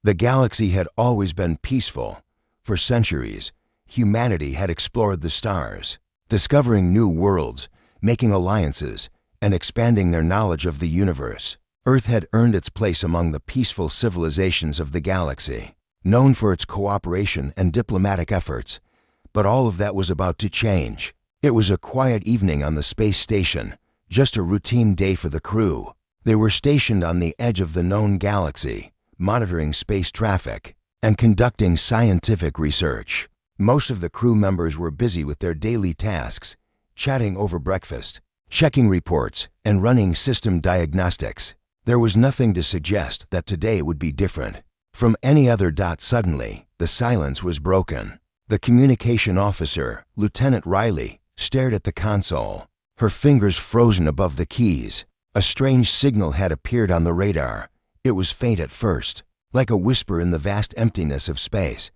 The galaxy had always been peaceful. For centuries, humanity had explored the stars, discovering new worlds, making alliances, and expanding their knowledge of the universe. Earth had earned its place among the peaceful civilizations of the galaxy, known for its cooperation and diplomatic efforts. But all of that was about to change. It was a quiet evening on the space station, just a routine day for the crew. They were stationed on the edge of the known galaxy, monitoring space traffic and conducting scientific research. Most of the crew members were busy with their daily tasks, chatting over breakfast, checking reports, and running system diagnostics. There was nothing to suggest that today would be different. From any other dot suddenly, the silence was broken. The communication officer, Lieutenant Riley, stared at the console, her fingers frozen above the keys. A strange signal had appeared on the radar. It was faint at first, like a whisper in the vast emptiness of space.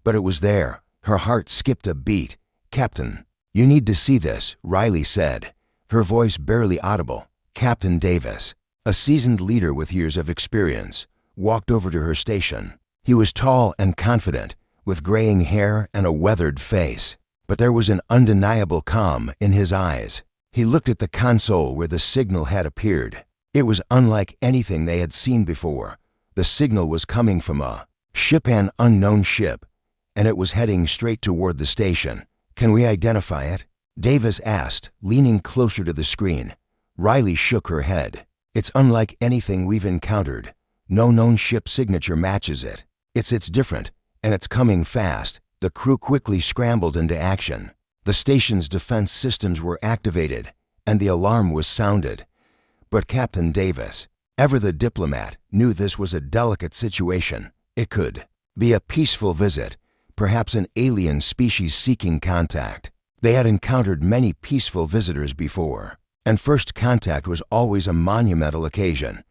But it was there. Her heart skipped a beat. "Captain, you need to see this," Riley said, her voice barely audible. Captain Davis, a seasoned leader with years of experience, walked over to her station. He was tall and confident, with graying hair and a weathered face. But there was an undeniable calm in his eyes. He looked at the console where the signal had appeared. It was unlike anything they had seen before. The signal was coming from a ship, an unknown ship, and it was heading straight toward the station. "Can we identify it?" Davis asked, leaning closer to the screen. Riley shook her head. "It's unlike anything we've encountered. No known ship signature matches it. It's different, and it's coming fast." The crew quickly scrambled into action. The station's defense systems were activated, and the alarm was sounded. But Captain Davis, ever the diplomat, knew this was a delicate situation. It could be a peaceful visit, perhaps an alien species seeking contact. They had encountered many peaceful visitors before, and first contact was always a monumental occasion.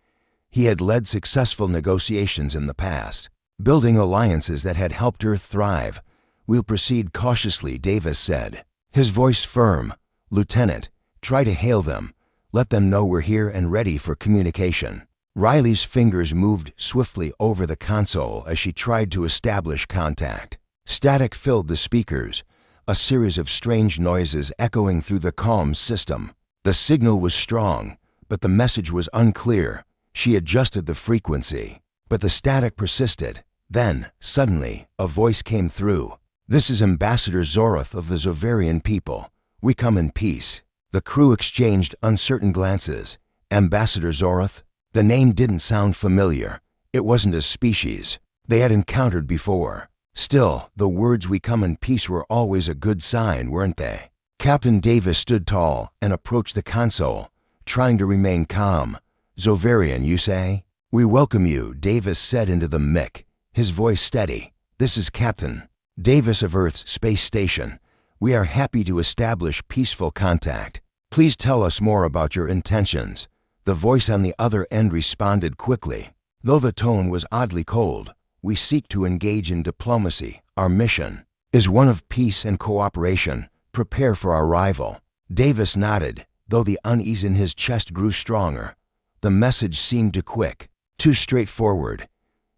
He had led successful negotiations in the past, building alliances that had helped Earth thrive. "We'll proceed cautiously," Davis said, his voice firm. "Lieutenant, try to hail them. Let them know we're here and ready for communication." Riley's fingers moved swiftly over the console as she tried to establish contact. Static filled the speakers, a series of strange noises echoing through the comms system. The signal was strong, but the message was unclear. She adjusted the frequency, but the static persisted. Then, suddenly, a voice came through. "This is Ambassador Zoroth of the Zovarian people. We come in peace." The crew exchanged uncertain glances. Ambassador Zoroth? The name didn't sound familiar. It wasn't a species they had encountered before. Still, the words "we come in peace" were always a good sign, weren't they? Captain Davis stood tall and approached the console, trying to remain calm. "Zovarian, you say?" "We welcome you," Davis said into the mic, his voice steady. "This is Captain Davis of Earth's space station. We are happy to establish peaceful contact. Please tell us more about your intentions." The voice on the other end responded quickly, though the tone was oddly cold. "We seek to engage in diplomacy. Our mission is one of peace and cooperation. Prepare for our arrival." Davis nodded, though the unease in his chest grew stronger. The message seemed too quick, too straightforward.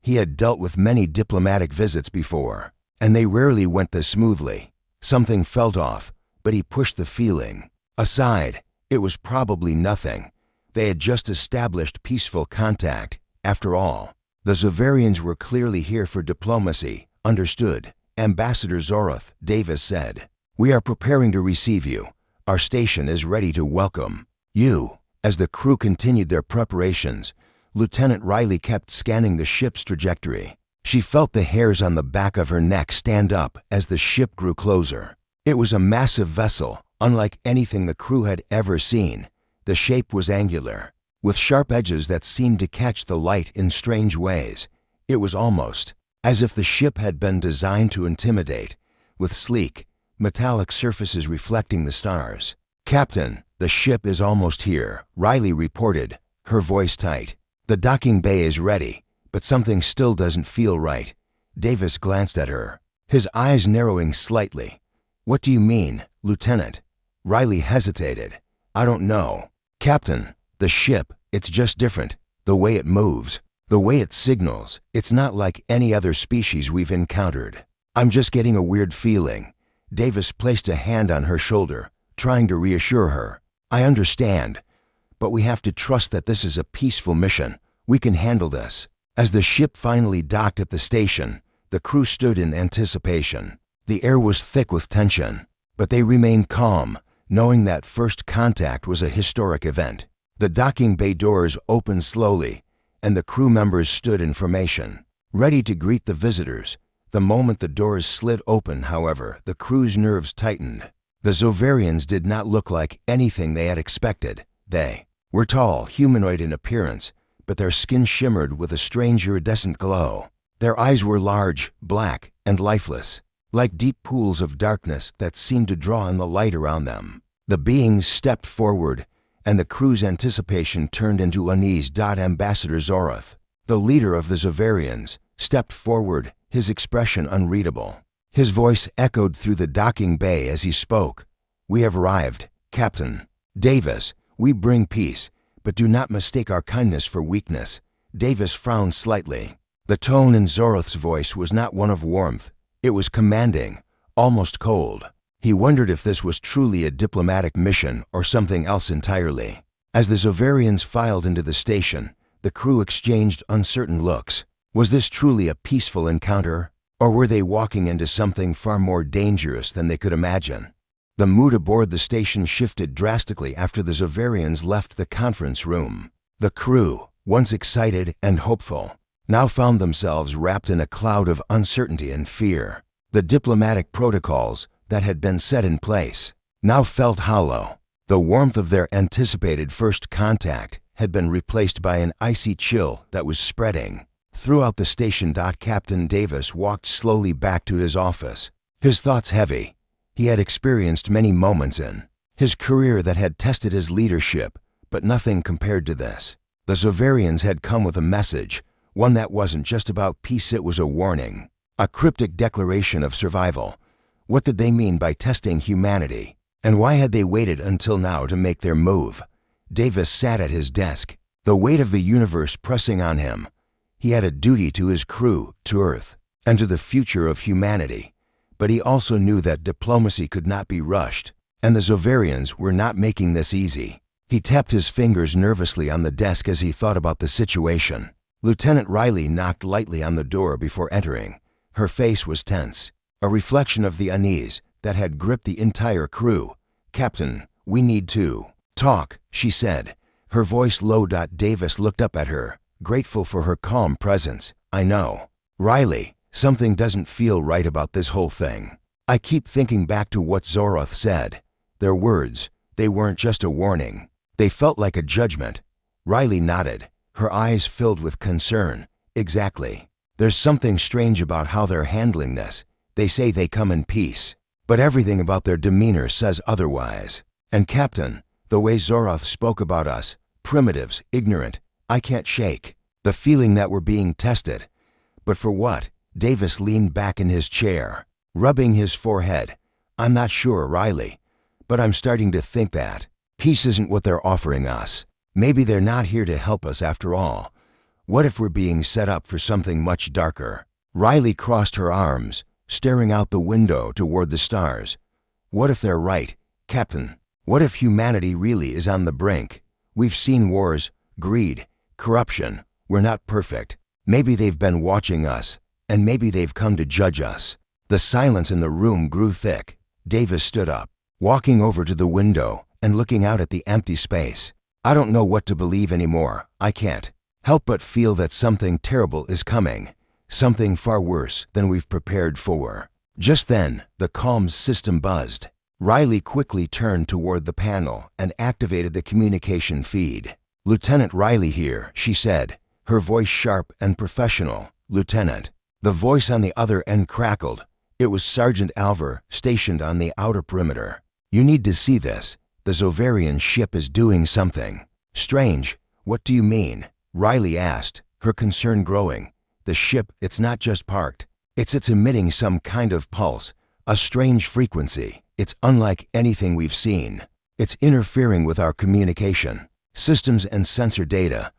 He had dealt with many diplomatic visits before, and they rarely went this smoothly. Something felt off, but he pushed the feeling aside. It was probably nothing. They had just established peaceful contact. After all, the Zovarians were clearly here for diplomacy. "Understood, Ambassador Zoroth," Davis said. "We are preparing to receive you. Our station is ready to welcome you." As the crew continued their preparations, Lieutenant Riley kept scanning the ship's trajectory. She felt the hairs on the back of her neck stand up as the ship grew closer. It was a massive vessel, unlike anything the crew had ever seen. The shape was angular, with sharp edges that seemed to catch the light in strange ways. It was almost as if the ship had been designed to intimidate, with sleek, metallic surfaces reflecting the stars. "Captain, the ship is almost here," Riley reported, her voice tight. "The docking bay is ready, but something still doesn't feel right." Davis glanced at her, his eyes narrowing slightly. "What do you mean, Lieutenant?" Riley hesitated. "I don't know. Captain, the ship, it's just different. The way it moves, The way it signals, it's not like any other species we've encountered. I'm just getting a weird feeling. Davis placed a hand on her shoulder, trying to reassure her. I understand, but we have to trust that this is a peaceful mission. We can handle this. As the ship finally docked at the station, the crew stood in anticipation. The air was thick with tension, but they remained calm, knowing that first contact was a historic event. The docking bay doors opened slowly, and the crew members stood in formation, ready to greet the visitors. The moment the doors slid open, however, the crew's nerves tightened. The Zovarians did not look like anything they had expected. They were tall, humanoid in appearance, but their skin shimmered with a strange iridescent glow. Their eyes were large, black, and lifeless, like deep pools of darkness that seemed to draw in the light around them. The beings stepped forward, and the crew's anticipation turned into unease. Ambassador Zoroth, the leader of the Zovarians, stepped forward, his expression unreadable. His voice echoed through the docking bay as he spoke. "We have arrived, Captain Davis. We bring peace, but do not mistake our kindness for weakness." Davis frowned slightly. The tone in Zoroth's voice was not one of warmth. It was commanding, almost cold. He wondered if this was truly a diplomatic mission or something else entirely. As the Zovarians filed into the station, the crew exchanged uncertain looks. Was this truly a peaceful encounter, or were they walking into something far more dangerous than they could imagine? The mood aboard the station shifted drastically after the Zovarians left the conference room. The crew, once excited and hopeful, now found themselves wrapped in a cloud of uncertainty and fear. The diplomatic protocols that had been set in place now felt hollow. The warmth of their anticipated first contact had been replaced by an icy chill that was spreading throughout the station. Captain Davis walked slowly back to his office, his thoughts heavy. He had experienced many moments in his career that had tested his leadership, but nothing compared to this. The Zovarians had come with a message, one that wasn't just about peace, it was a warning, a cryptic declaration of survival. What did they mean by testing humanity? And why had they waited until now to make their move? Davis sat at his desk, the weight of the universe pressing on him. He had a duty to his crew, to Earth, and to the future of humanity. But he also knew that diplomacy could not be rushed, and the Zovarians were not making this easy. He tapped his fingers nervously on the desk as he thought about the situation. Lieutenant Riley knocked lightly on the door before entering. Her face was tense, a reflection of the unease that had gripped the entire crew. "Captain, we need to talk," she said, her voice low. Davis looked up at her, grateful for her calm presence. "I know, Riley, something doesn't feel right about this whole thing. I keep thinking back to what Zoroth said. Their words, they weren't just a warning. They felt like a judgment." Riley nodded, her eyes filled with concern. "Exactly. There's something strange about how they're handling this. They say they come in peace, but everything about their demeanor says otherwise. And Captain, the way Zoroth spoke about us, primitives, ignorant, I can't shake the feeling that we're being tested." "But for what?" Davis leaned back in his chair, rubbing his forehead. "I'm not sure, Riley, but I'm starting to think that peace isn't what they're offering us. Maybe they're not here to help us after all. What if we're being set up for something much darker?" Riley crossed her arms, staring out the window toward the stars. "What if they're right, Captain? What if humanity really is on the brink? We've seen wars, greed, corruption. We're not perfect. Maybe they've been watching us, and maybe they've come to judge us." The silence in the room grew thick. Davis stood up, walking over to the window and looking out at the empty space. "I don't know what to believe anymore. I can't help but feel that something terrible is coming. Something far worse than we've prepared for." Just then, the comms system buzzed. Riley quickly turned toward the panel and activated the communication feed. "Lieutenant Riley here," she said, her voice sharp and professional. "Lieutenant." The voice on the other end crackled. It was Sergeant Alver, stationed on the outer perimeter. "You need to see this. The Zovarian ship is doing something strange." "What do you mean?" Riley asked, her concern growing. "The ship, it's not just parked. It's emitting some kind of pulse, a strange frequency. It's unlike anything we've seen. It's interfering with our communication systems and sensor data.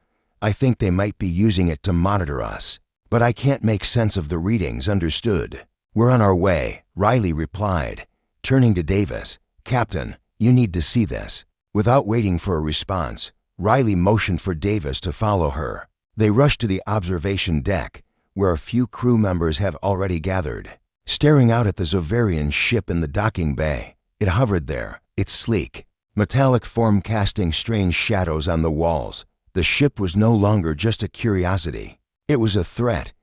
I think they might be using it to monitor us. But I can't make sense of the readings, understood? We're on our way, Riley replied, turning to Davis. Captain, you need to see this. Without waiting for a response, Riley motioned for Davis to follow her. They rushed to the observation deck, where a few crew members have already gathered. Staring out at the Zoverian ship in the docking bay, it hovered there, its sleek, metallic form casting strange shadows on the walls. The ship was no longer just a curiosity. It was a threat.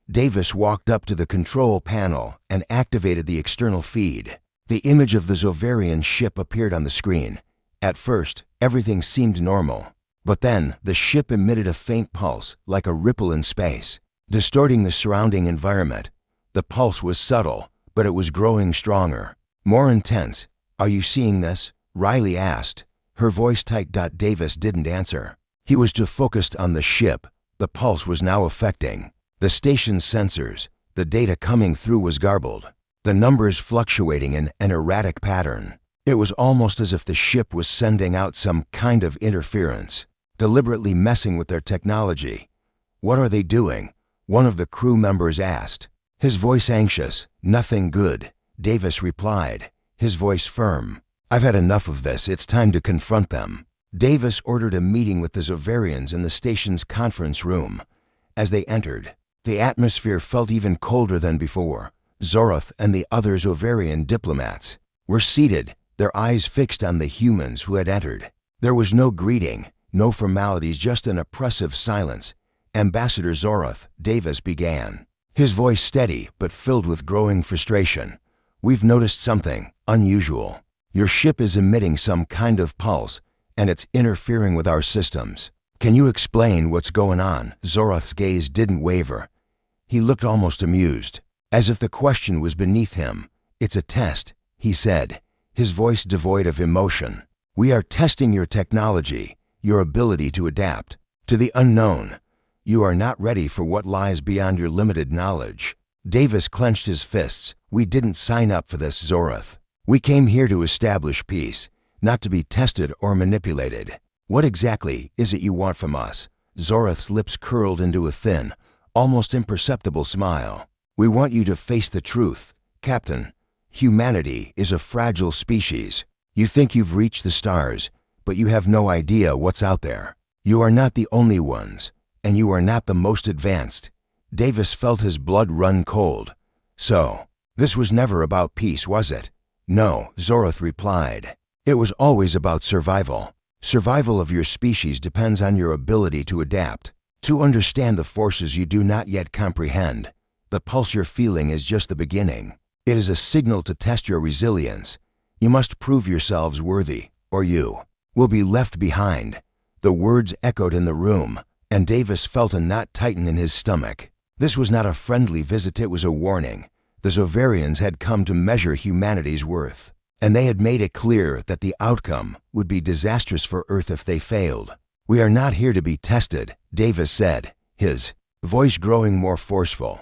Davis walked up to the control panel and activated the external feed. The image of the Zoverian ship appeared on the screen. At first, everything seemed normal. But then, the ship emitted a faint pulse, like a ripple in space, distorting the surrounding environment. The pulse was subtle, but it was growing stronger, more intense. Are you seeing this? Riley asked, her voice tight. Davis didn't answer. He was too focused on the ship. The pulse was now affecting the station's sensors. The data coming through was garbled, the numbers fluctuating in an erratic pattern. It was almost as if the ship was sending out some kind of interference, deliberately messing with their technology. What are they doing? One of the crew members asked, his voice anxious. Nothing good, Davis replied, his voice firm. I've had enough of this. It's time to confront them. Davis ordered a meeting with the Zoverians in the station's conference room. As they entered, the atmosphere felt even colder than before. Zoroth and the other Zoverian diplomats were seated, their eyes fixed on the humans who had entered. There was no greeting, no formalities, just an oppressive silence. Ambassador Zoroth, Davis began, his voice steady but filled with growing frustration. We've noticed something unusual. Your ship is emitting some kind of pulse, and it's interfering with our systems. Can you explain what's going on? Zoroth's gaze didn't waver. He looked almost amused, as if the question was beneath him. It's a test, he said, his voice devoid of emotion. We are testing your technology, your ability to adapt to the unknown. You are not ready for what lies beyond your limited knowledge. Davis clenched his fists. We didn't sign up for this, Zoroth. We came here to establish peace, not to be tested or manipulated. What exactly is it you want from us? Zoroth's lips curled into a thin, almost imperceptible smile. We want you to face the truth, Captain. Humanity is a fragile species. You think you've reached the stars, but you have no idea what's out there. You are not the only ones, and you are not the most advanced. Davis felt his blood run cold. So, this was never about peace, was it? No, Zoroth replied. It was always about survival. Survival of your species depends on your ability to adapt, to understand the forces you do not yet comprehend. The pulse you're feeling is just the beginning. It is a signal to test your resilience. You must prove yourselves worthy, or you will be left behind. The words echoed in the room, and Davis felt a knot tighten in his stomach. This was not a friendly visit, it was a warning. The Zoverians had come to measure humanity's worth, and they had made it clear that the outcome would be disastrous for Earth if they failed. We are not here to be tested, Davis said, his voice growing more forceful.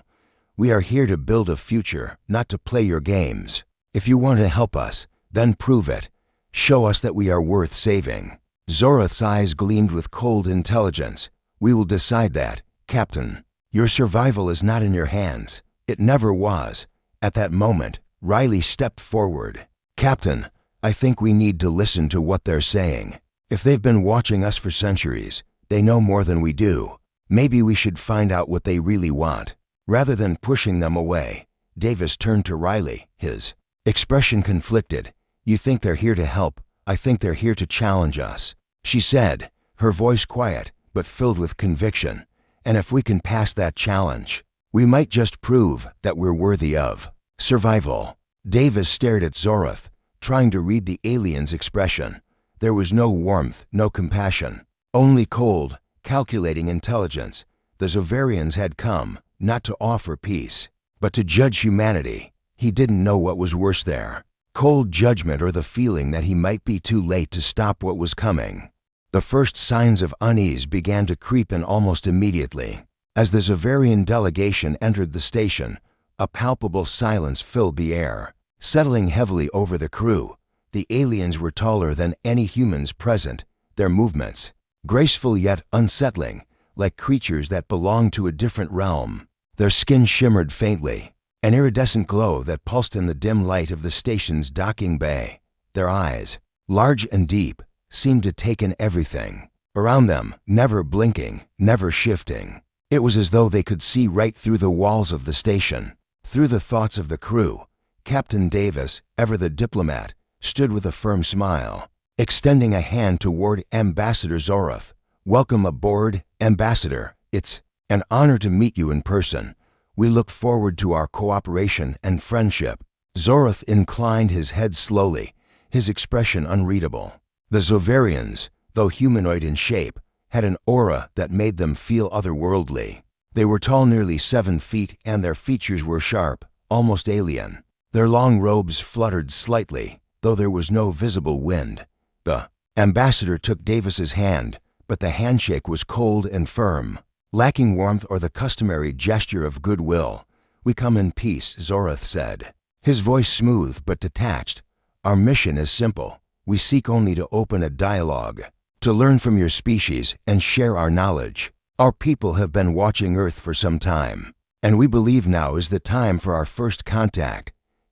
We are here to build a future, not to play your games. If you want to help us, then prove it. Show us that we are worth saving. Zoroth's eyes gleamed with cold intelligence. We will decide that, Captain. Your survival is not in your hands. It never was. At that moment, Riley stepped forward. Captain, I think we need to listen to what they're saying. If they've been watching us for centuries, they know more than we do. Maybe we should find out what they really want. Rather than pushing them away, Davis turned to Riley, his expression conflicted. You think they're here to help. I think they're here to challenge us, she said, her voice quiet but filled with conviction. And if we can pass that challenge, we might just prove that we're worthy of survival. Davis stared at Zoroth, trying to read the alien's expression. There was no warmth, no compassion, only cold, calculating intelligence. The Zoverians had come, not to offer peace, but to judge humanity. He didn't know what was worse there, cold judgment or the feeling that he might be too late to stop what was coming. The first signs of unease began to creep in almost immediately. As the Zoverian delegation entered the station, a palpable silence filled the air, settling heavily over the crew. The aliens were taller than any humans present, their movements graceful yet unsettling, like creatures that belonged to a different realm. Their skin shimmered faintly, an iridescent glow that pulsed in the dim light of the station's docking bay. Their eyes, large and deep, seemed to take in everything around them, never blinking, never shifting. It was as though they could see right through the walls of the station, through the thoughts of the crew. Captain Davis, ever the diplomat, stood with a firm smile, extending a hand toward Ambassador Zoroth. "Welcome aboard, Ambassador. It's an honor to meet you in person. We look forward to our cooperation and friendship." Zoroth inclined his head slowly, his expression unreadable. The Zovarians, though humanoid in shape, had an aura that made them feel otherworldly. They were tall, nearly 7 feet, and their features were sharp, almost alien. Their long robes fluttered slightly, though there was no visible wind. The ambassador took Davis's hand, but the handshake was cold and firm, lacking warmth or the customary gesture of goodwill. "We come in peace," Zoroth said, his voice smooth but detached. "Our mission is simple. We seek only to open a dialogue, to learn from your species and share our knowledge. Our people have been watching Earth for some time, and we believe now is the time for our first contact."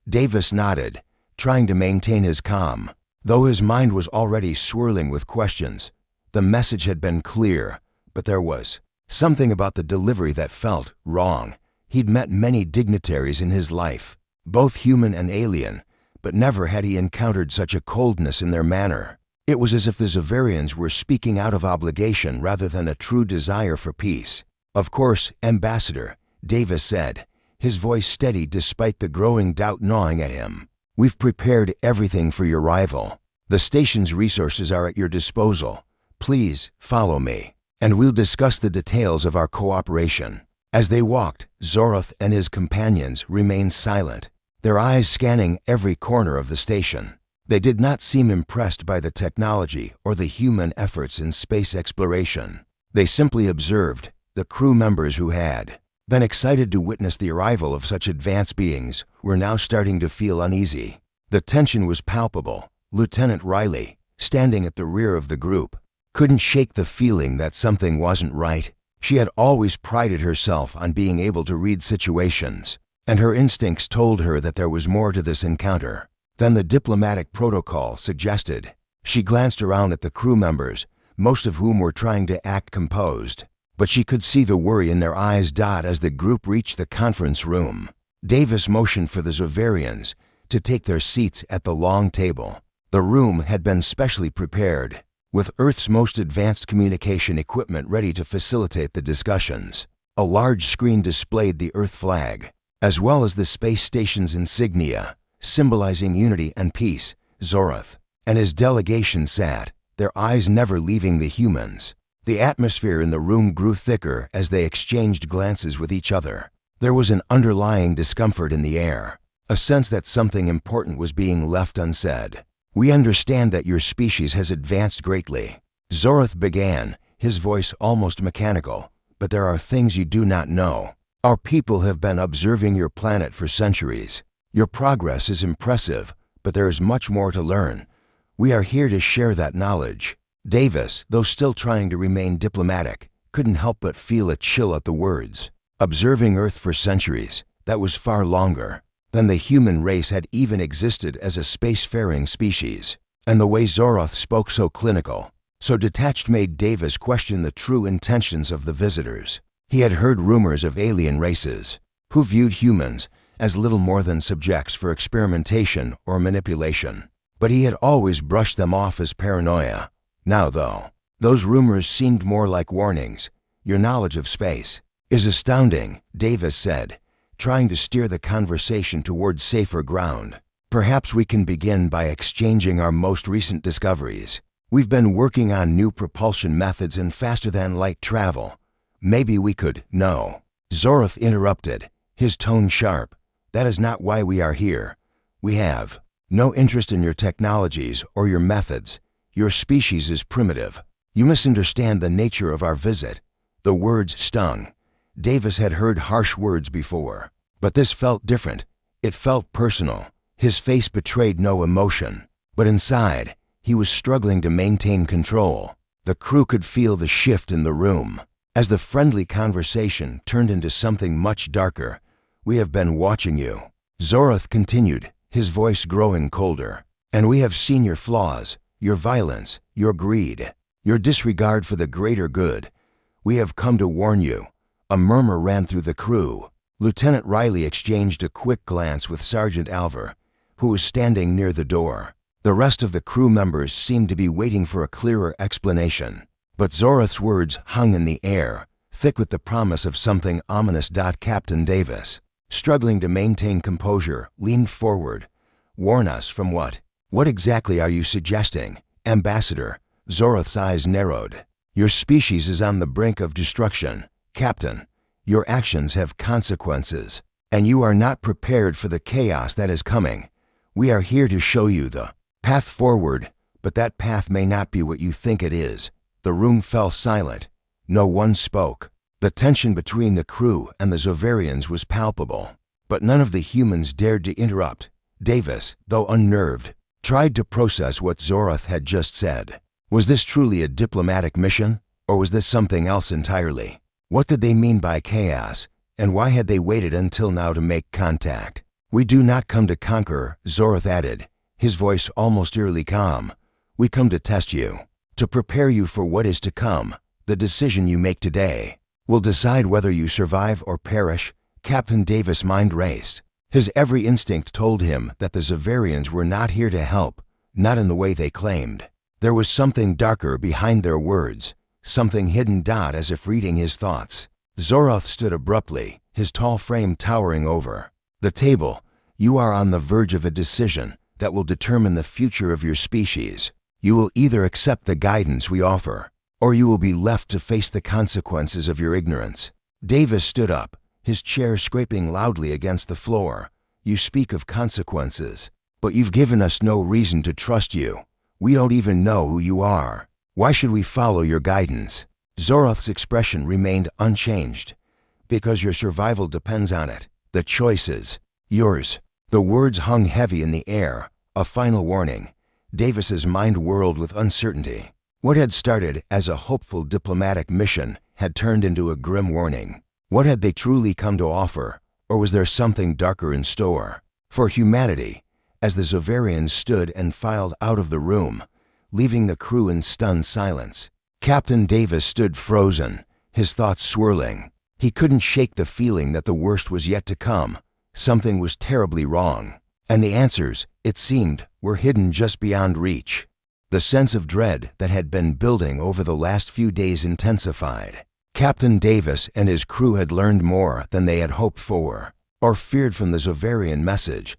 Davis nodded, trying to maintain his calm, though his mind was already swirling with questions. The message had been clear, but there was something about the delivery that felt wrong. He'd met many dignitaries in his life, both human and alien, but never had he encountered such a coldness in their manner. It was as if the Zovarians were speaking out of obligation rather than a true desire for peace. "Of course, Ambassador," Davis said, his voice steady despite the growing doubt gnawing at him. "We've prepared everything for your arrival. The station's resources are at your disposal. Please follow me, and we'll discuss the details of our cooperation." As they walked, Zoroth and his companions remained silent, their eyes scanning every corner of the station. They did not seem impressed by the technology or the human efforts in space exploration. They simply observed. The crew members who had been excited to witness the arrival of such advanced beings were now starting to feel uneasy. The tension was palpable. Lieutenant Riley, standing at the rear of the group, couldn't shake the feeling that something wasn't right. She had always prided herself on being able to read situations, and her instincts told her that there was more to this encounter than the diplomatic protocol suggested. She glanced around at the crew members, most of whom were trying to act composed, but she could see the worry in their eyes as the group reached the conference room. Davis motioned for the Zovarians to take their seats at the long table. The room had been specially prepared, with Earth's most advanced communication equipment ready to facilitate the discussions. A large screen displayed the Earth flag, as well as the space station's insignia, symbolizing unity and peace. Zoroth and his delegation sat, their eyes never leaving the humans. The atmosphere in the room grew thicker as they exchanged glances with each other. There was an underlying discomfort in the air, a sense that something important was being left unsaid. "We understand that your species has advanced greatly," Zoroth began, his voice almost mechanical, "but there are things you do not know. Our people have been observing your planet for centuries. Your progress is impressive, but there is much more to learn. We are here to share that knowledge." Davis, though still trying to remain diplomatic, couldn't help but feel a chill at the words. Observing Earth for centuries, that was far longer than the human race had even existed as a spacefaring species. And the way Zoroth spoke so clinical, so detached, made Davis question the true intentions of the visitors. He had heard rumors of alien races who viewed humans as little more than subjects for experimentation or manipulation, but he had always brushed them off as paranoia. Now, though, those rumors seemed more like warnings. "Your knowledge of space is astounding," Davis said, trying to steer the conversation toward safer ground. "Perhaps we can begin by exchanging our most recent discoveries. We've been working on new propulsion methods and faster-than-light travel. Maybe we could—" "No," Zoroth interrupted, his tone sharp. "That is not why we are here. We have no interest in your technologies or your methods. Your species is primitive. You misunderstand the nature of our visit." The words stung. Davis had heard harsh words before, but this felt different. It felt personal. His face betrayed no emotion, but inside, he was struggling to maintain control. The crew could feel the shift in the room. As the friendly conversation turned into something much darker, "We have been watching you," Zoroth continued, his voice growing colder. "And we have seen your flaws, your violence, your greed, your disregard for the greater good. We have come to warn you." A murmur ran through the crew. Lieutenant Riley exchanged a quick glance with Sergeant Alver, who was standing near the door. The rest of the crew members seemed to be waiting for a clearer explanation. But Zoroth's words hung in the air, thick with the promise of something ominous. Captain Davis, struggling to maintain composure, leaned forward. "Warn us from what? What exactly are you suggesting, Ambassador?" Zoroth's eyes narrowed. "Your species is on the brink of destruction, Captain. Your actions have consequences, and you are not prepared for the chaos that is coming. We are here to show you the path forward, but that path may not be what you think it is." The room fell silent. No one spoke. The tension between the crew and the Zovarians was palpable, but none of the humans dared to interrupt. Davis, though unnerved, tried to process what Zoroth had just said. Was this truly a diplomatic mission, or was this something else entirely? What did they mean by chaos, and why had they waited until now to make contact? "We do not come to conquer," Zoroth added, his voice almost eerily calm. "We come to test you, to prepare you for what is to come. The decision you make today will decide whether you survive or perish." Captain Davis' mind raced. His every instinct told him that the Zavarians were not here to help, not in the way they claimed. There was something darker behind their words, something hidden. As if reading his thoughts, Zoroth stood abruptly, his tall frame towering over the table. "You are on the verge of a decision that will determine the future of your species. You will either accept the guidance we offer, or you will be left to face the consequences of your ignorance." Davis stood up, his chair scraping loudly against the floor. "You speak of consequences, but you've given us no reason to trust you. We don't even know who you are. Why should we follow your guidance?" Zoroth's expression remained unchanged. "Because your survival depends on it. The choice is yours." The words hung heavy in the air, a final warning. Davis's mind whirled with uncertainty. What had started as a hopeful diplomatic mission had turned into a grim warning. What had they truly come to offer, or was there something darker in store for humanity? As the Zovarians stood and filed out of the room, leaving the crew in stunned silence, Captain Davis stood frozen, his thoughts swirling. He couldn't shake the feeling that the worst was yet to come. Something was terribly wrong, and the answers, it seemed, were hidden just beyond reach. The sense of dread that had been building over the last few days intensified. Captain Davis and his crew had learned more than they had hoped for, or feared from the Zovarian message.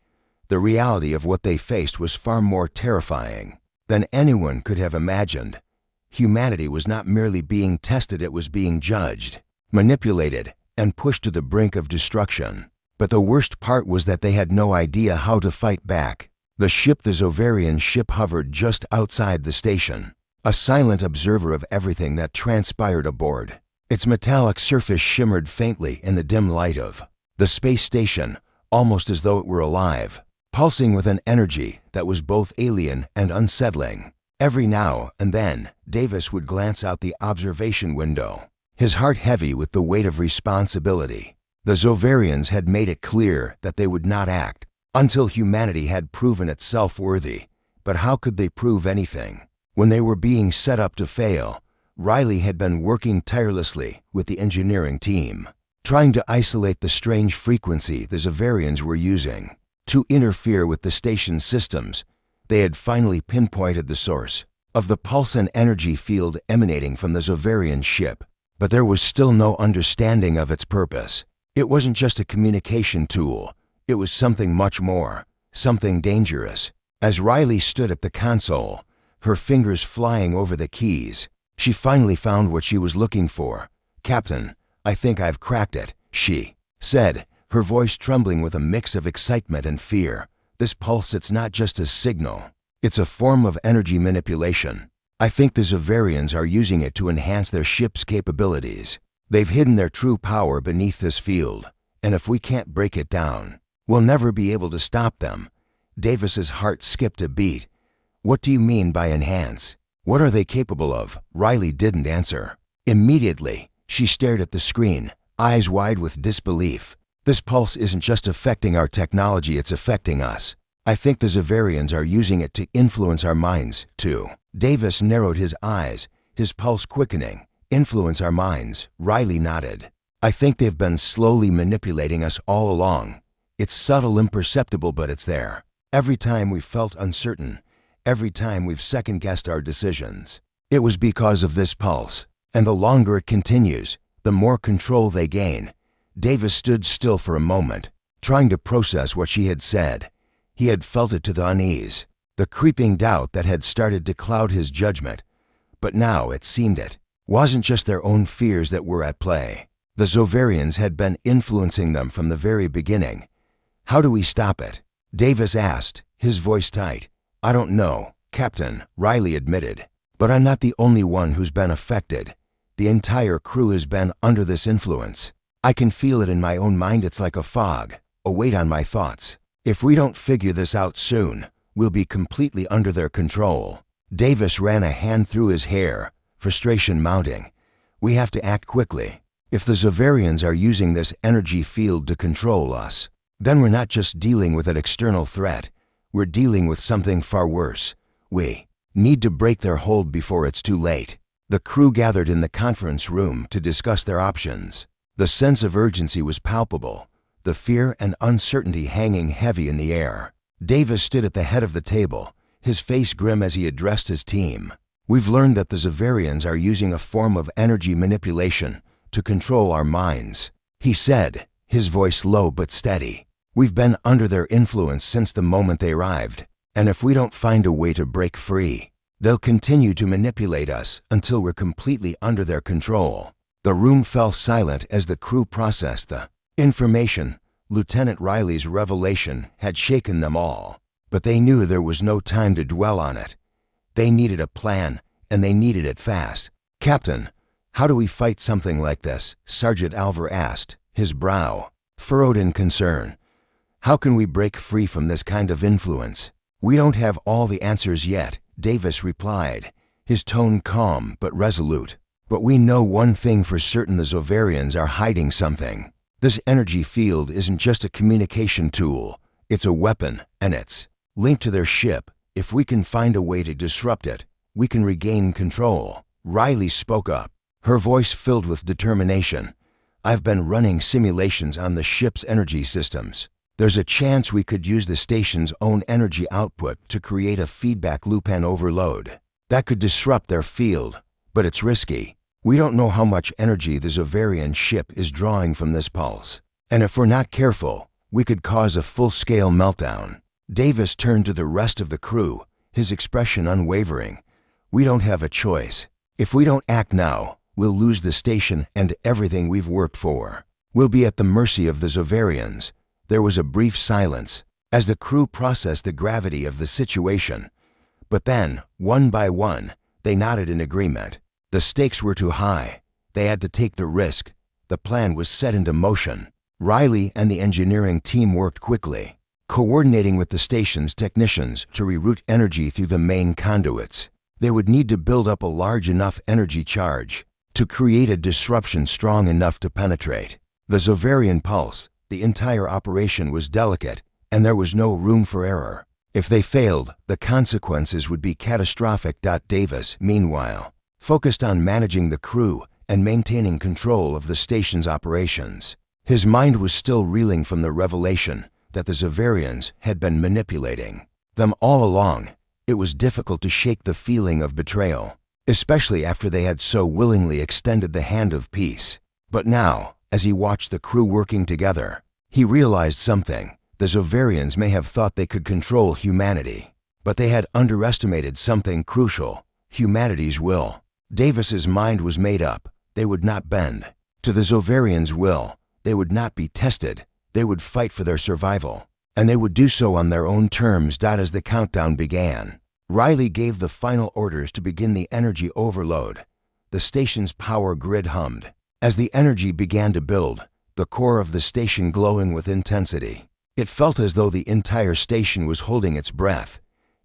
The reality of what they faced was far more terrifying than anyone could have imagined. Humanity was not merely being tested, it was being judged, manipulated, and pushed to the brink of destruction. But the worst part was that they had no idea how to fight back. The Zovarian ship hovered just outside the station, a silent observer of everything that transpired aboard. Its metallic surface shimmered faintly in the dim light of the space station, almost as though it were alive, pulsing with an energy that was both alien and unsettling. Every now and then, Davis would glance out the observation window, his heart heavy with the weight of responsibility. The Zovarians had made it clear that they would not act until humanity had proven itself worthy. But how could they prove anything when they were being set up to fail? Riley had been working tirelessly with the engineering team, trying to isolate the strange frequency the Zovarians were using to interfere with the station's systems. They had finally pinpointed the source of the pulse and energy field emanating from the Zovarian ship, but there was still no understanding of its purpose. It wasn't just a communication tool, it was something much more, something dangerous. As Riley stood at the console, her fingers flying over the keys, she finally found what she was looking for. "Captain, I think I've cracked it," she said, her voice trembling with a mix of excitement and fear. "This pulse, it's not just a signal. It's a form of energy manipulation. I think the Zovarians are using it to enhance their ship's capabilities. They've hidden their true power beneath this field, and if we can't break it down, we'll never be able to stop them." Davis's heart skipped a beat. "What do you mean by enhance? What are they capable of?" Riley didn't answer. Immediately, She stared at the screen, eyes wide with disbelief. This pulse isn't just affecting our technology, it's affecting us. I think the Zavarians are using it to influence our minds, too. Davis narrowed his eyes, his pulse quickening. Influence our minds, Riley nodded. I think they've been slowly manipulating us all along. It's subtle, imperceptible, but it's there. Every time we've felt uncertain, every time we've second-guessed our decisions. It was because of this pulse, and the longer it continues, the more control they gain. Davis stood still for a moment, trying to process what she had said. He had felt it to the unease, the creeping doubt that had started to cloud his judgment. But now it seemed it wasn't just their own fears that were at play. The Zovarians had been influencing them from the very beginning. How do we stop it? Davis asked, his voice tight. I don't know, Captain, Riley admitted. But I'm not the only one who's been affected. The entire crew has been under this influence. I can feel it in my own mind. It's like a fog, a weight on my thoughts. If we don't figure this out soon, we'll be completely under their control. Davis ran a hand through his hair, frustration mounting. We have to act quickly. If the Zavarians are using this energy field to control us, then we're not just dealing with an external threat. We're dealing with something far worse. We need to break their hold before it's too late. The crew gathered in the conference room to discuss their options. The sense of urgency was palpable, the fear and uncertainty hanging heavy in the air. Davis stood at the head of the table, his face grim as he addressed his team. We've learned that the Zavarians are using a form of energy manipulation to control our minds, he said, his voice low but steady. We've been under their influence since the moment they arrived, and if we don't find a way to break free, they'll continue to manipulate us until we're completely under their control. The room fell silent as the crew processed the information. Lieutenant Riley's revelation had shaken them all, but they knew there was no time to dwell on it. They needed a plan, and they needed it fast. Captain, how do we fight something like this? Sergeant Alver asked, his brow furrowed in concern. How can we break free from this kind of influence? We don't have all the answers yet, Davis replied, his tone calm but resolute. But we know one thing for certain: the Zovarians are hiding something. This energy field isn't just a communication tool, it's a weapon, and it's linked to their ship. If we can find a way to disrupt it, we can regain control. Riley spoke up, her voice filled with determination. I've been running simulations on the ship's energy systems. There's a chance we could use the station's own energy output to create a feedback loop and overload. That could disrupt their field, but it's risky. We don't know how much energy the Zovarian ship is drawing from this pulse. And if we're not careful, we could cause a full-scale meltdown. Davis turned to the rest of the crew, his expression unwavering. We don't have a choice. If we don't act now, we'll lose the station and everything we've worked for. We'll be at the mercy of the Zovarians. There was a brief silence as the crew processed the gravity of the situation. But then, one by one, they nodded in agreement. The stakes were too high. They had to take the risk. The plan was set into motion. Riley and the engineering team worked quickly, coordinating with the station's technicians to reroute energy through the main conduits. They would need to build up a large enough energy charge to create a disruption strong enough to penetrate the Zovarian pulse. The entire operation was delicate, and there was no room for error. If they failed, the consequences would be catastrophic. Davis, meanwhile, focused on managing the crew and maintaining control of the station's operations. His mind was still reeling from the revelation that the Zavarians had been manipulating them all along. It was difficult to shake the feeling of betrayal, especially after they had so willingly extended the hand of peace. But now, as he watched the crew working together, he realized something. The Zovarians may have thought they could control humanity, but they had underestimated something crucial: humanity's will. Davis's mind was made up. They would not bend to the Zovarians' will. They would not be tested. They would fight for their survival, and they would do so on their own terms. As the countdown began, Riley gave the final orders to begin the energy overload. The station's power grid hummed. As the energy began to build, the core of the station glowing with intensity, it felt as though the entire station was holding its breath.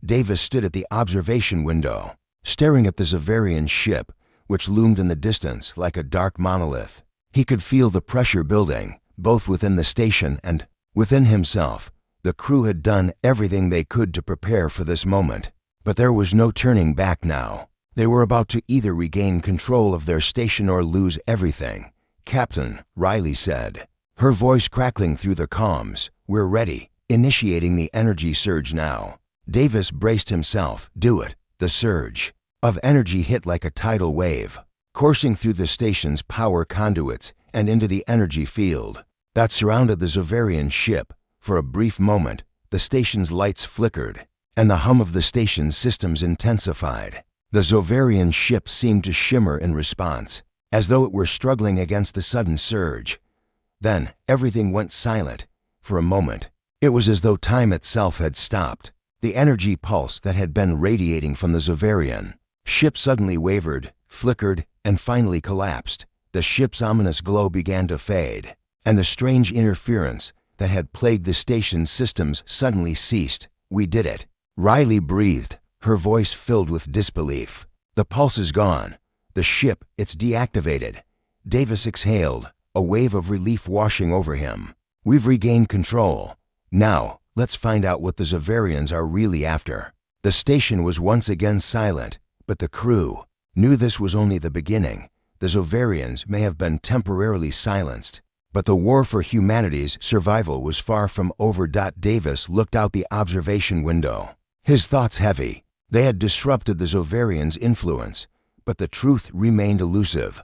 Davis stood at the observation window, staring at the Zavarian ship which loomed in the distance like a dark monolith. He could feel the pressure building, both within the station and within himself. The crew had done everything they could to prepare for this moment, but there was no turning back now. They were about to either regain control of their station or lose everything. "Captain," Riley said, her voice crackling through the comms, "we're ready, initiating the energy surge now." Davis braced himself. "Do it." The surge of energy hit like a tidal wave, coursing through the station's power conduits and into the energy field that surrounded the Zoverian ship. For a brief moment, the station's lights flickered, and the hum of the station's systems intensified. The Zoverian ship seemed to shimmer in response, as though it were struggling against the sudden surge. Then, everything went silent. For a moment, it was as though time itself had stopped. The energy pulse that had been radiating from the Zoverian ship suddenly wavered, flickered, and finally collapsed. The ship's ominous glow began to fade, and the strange interference that had plagued the station's systems suddenly ceased. "We did it." Riley breathed, her voice filled with disbelief. "The pulse is gone. The ship, it's deactivated." Davis exhaled, a wave of relief washing over him. "We've regained control. Now, let's find out what the Zoverians are really after." The station was once again silent, but the crew knew this was only the beginning. The Zoverians may have been temporarily silenced, but the war for humanity's survival was far from over. Davis looked out the observation window, his thoughts heavy. They had disrupted the Zoverians' influence, but the truth remained elusive.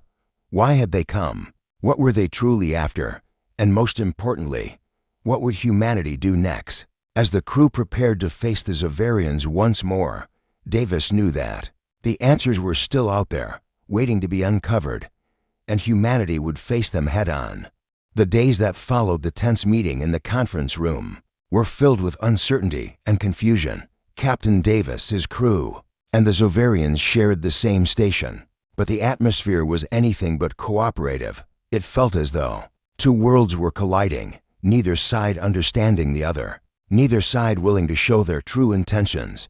Why had they come? What were they truly after? And most importantly, what would humanity do next? As the crew prepared to face the Zoverians once more, Davis knew that the answers were still out there, waiting to be uncovered, and humanity would face them head-on. The days that followed the tense meeting in the conference room were filled with uncertainty and confusion. Captain Davis, his crew, and the Zoverians shared the same station, but the atmosphere was anything but cooperative. It felt as though two worlds were colliding, neither side understanding the other, neither side willing to show their true intentions.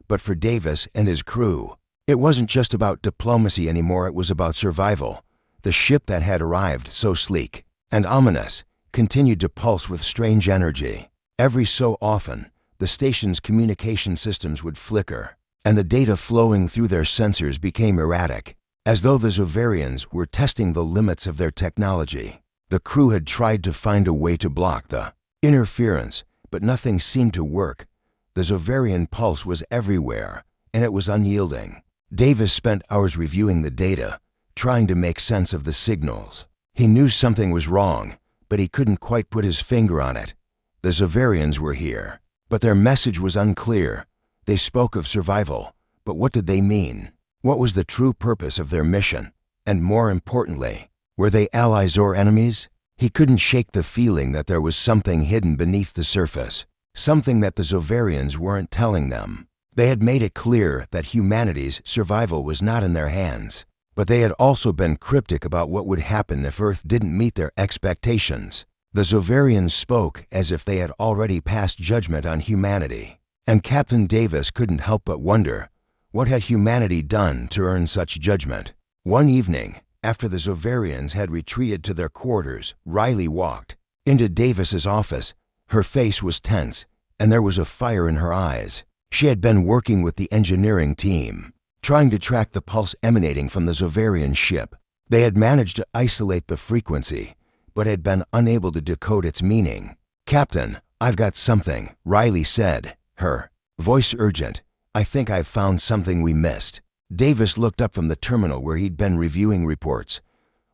But for Davis and his crew, it wasn't just about diplomacy anymore, it was about survival. The ship that had arrived so sleek and ominous continued to pulse with strange energy. Every so often, the station's communication systems would flicker, and the data flowing through their sensors became erratic, as though the Zoverians were testing the limits of their technology. The crew had tried to find a way to block the interference, but nothing seemed to work. The Zoverian pulse was everywhere, and it was unyielding. Davis spent hours reviewing the data, trying to make sense of the signals. He knew something was wrong, but he couldn't quite put his finger on it. The Zoverians were here, but their message was unclear. They spoke of survival, but what did they mean? What was the true purpose of their mission? And more importantly, were they allies or enemies? He couldn't shake the feeling that there was something hidden beneath the surface, something that the Zoverians weren't telling them. They had made it clear that humanity's survival was not in their hands, but they had also been cryptic about what would happen if Earth didn't meet their expectations. The Zoverians spoke as if they had already passed judgment on humanity, and Captain Davis couldn't help but wonder, what had humanity done to earn such judgment? One evening, after the Zoverians had retreated to their quarters, Riley walked into Davis's office. Her face was tense, and there was a fire in her eyes. She had been working with the engineering team, trying to track the pulse emanating from the Zoverian ship. They had managed to isolate the frequency, but had been unable to decode its meaning. "Captain, I've got something," Riley said, her voice urgent. "I think I've found something we missed." Davis looked up from the terminal where he'd been reviewing reports.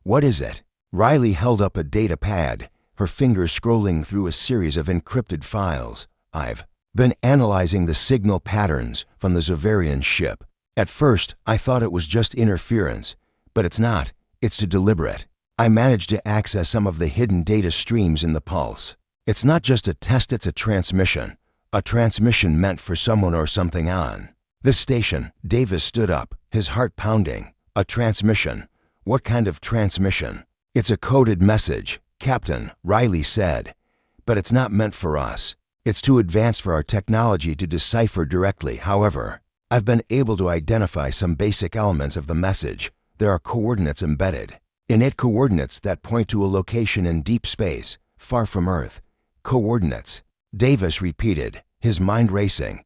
"What is it?" Riley held up a data pad, her fingers scrolling through a series of encrypted files. "I've been analyzing the signal patterns from the Zoverian ship. At first, I thought it was just interference, but it's not. It's deliberate. I managed to access some of the hidden data streams in the pulse. It's not just a test, it's a transmission meant for someone or something on this station." Davis stood up, his heart pounding. "A transmission? What kind of transmission?" "It's a coded message, Captain," Riley said. "But it's not meant for us. It's too advanced for our technology to decipher directly. However, I've been able to identify some basic elements of the message. there are coordinates embedded. In it, coordinates that point to a location in deep space, far from Earth. Coordinates. Davis repeated, his mind racing.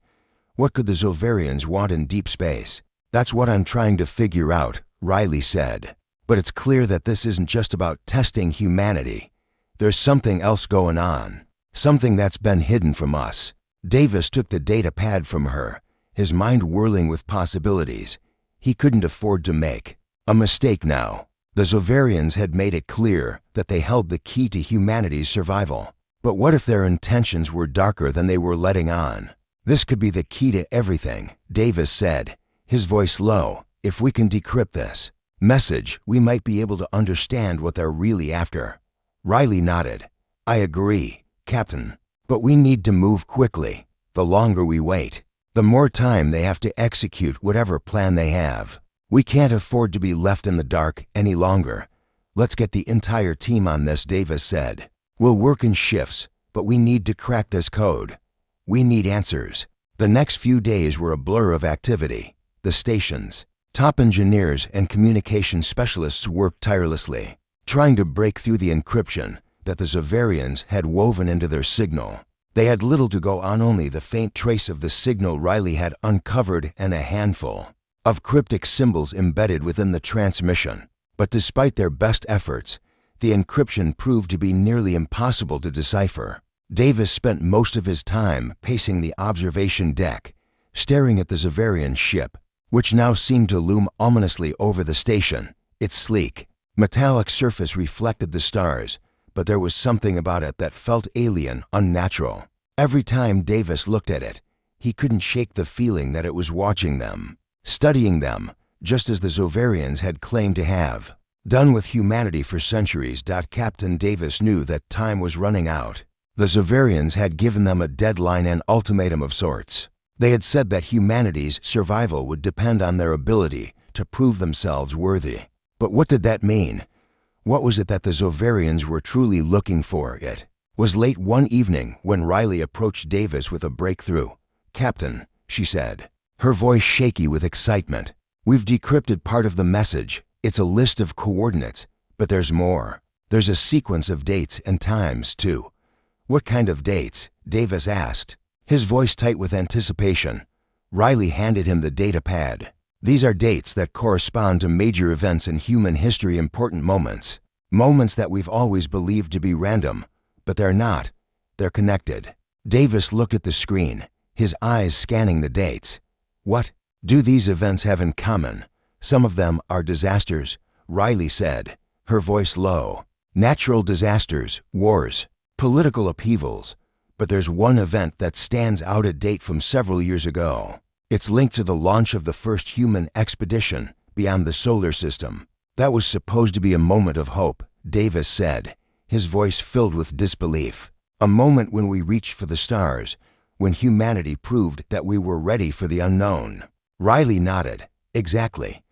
What could the Zovarians want in deep space? That's what I'm trying to figure out, Riley said. But it's clear that this isn't just about testing humanity. There's something else going on. Something that's been hidden from us. Davis took the data pad from her, his mind whirling with possibilities. He couldn't afford to make a mistake now. The Zovarians had made it clear that they held the key to humanity's survival. But what if their intentions were darker than they were letting on? This could be the key to everything, Davis said, his voice low. If we can decrypt this message, we might be able to understand what they're really after. Riley nodded. I agree, Captain. But we need to move quickly. The longer we wait, the more time they have to execute whatever plan they have. We can't afford to be left in the dark any longer. Let's get the entire team on this, Davis said. We'll work in shifts, but we need to crack this code. We need answers. The next few days were a blur of activity. The stations, top engineers and communication specialists worked tirelessly, trying to break through the encryption that the Zovarians had woven into their signal. They had little to go on, only the faint trace of the signal Riley had uncovered and a handful of cryptic symbols embedded within the transmission. But despite their best efforts, the encryption proved to be nearly impossible to decipher. Davis spent most of his time pacing the observation deck, staring at the Zovarian ship, which now seemed to loom ominously over the station. Its sleek, metallic surface reflected the stars, but there was something about it that felt alien, unnatural. Every time Davis looked at it, he couldn't shake the feeling that it was watching them, studying them, just as the Zovarians had claimed to have done with humanity for centuries. Captain Davis knew that time was running out. The Zovarians had given them a deadline and ultimatum of sorts. They had said that humanity's survival would depend on their ability to prove themselves worthy. But what did that mean? What was it that the Zovarians were truly looking for? It was late one evening when Riley approached Davis with a breakthrough. Captain, she said, her voice shaky with excitement. We've decrypted part of the message. It's a list of coordinates, but there's more. There's a sequence of dates and times, too. What kind of dates? Davis asked, his voice tight with anticipation. Riley handed him the data pad. These are dates that correspond to major events in human history, important moments. Moments that we've always believed to be random, but they're not. They're connected. Davis looked at the screen, his eyes scanning the dates. What do these events have in common? Some of them are disasters, Riley said, her voice low. Natural disasters, wars, political upheavals. But there's one event that stands out, a date from several years ago. It's linked to the launch of the first human expedition beyond the solar system. That was supposed to be a moment of hope, Davis said, his voice filled with disbelief. A moment when we reached for the stars, when humanity proved that we were ready for the unknown. Riley nodded. Exactly.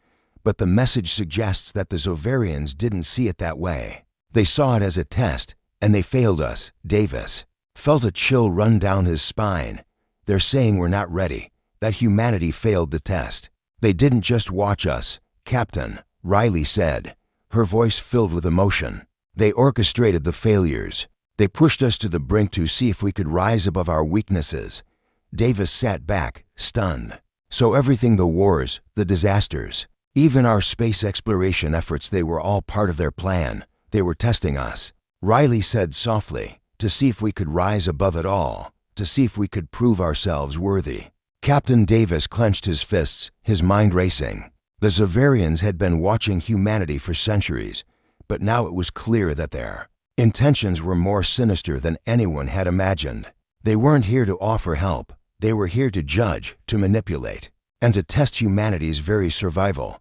But the message suggests that the Zovarians didn't see it that way. They saw it as a test, and they failed us. Davis felt a chill run down his spine. They're saying we're not ready, that humanity failed the test. They didn't just watch us, Captain, Riley said, her voice filled with emotion. They orchestrated the failures. They pushed us to the brink to see if we could rise above our weaknesses. Davis sat back, stunned. So everything, the wars, the disasters, even our space exploration efforts, they were all part of their plan. They were testing us, Riley said softly, to see if we could rise above it all, to see if we could prove ourselves worthy. Captain Davis clenched his fists, his mind racing. The Zovarians had been watching humanity for centuries, but now it was clear that their intentions were more sinister than anyone had imagined. They weren't here to offer help. They were here to judge, to manipulate, and to test humanity's very survival.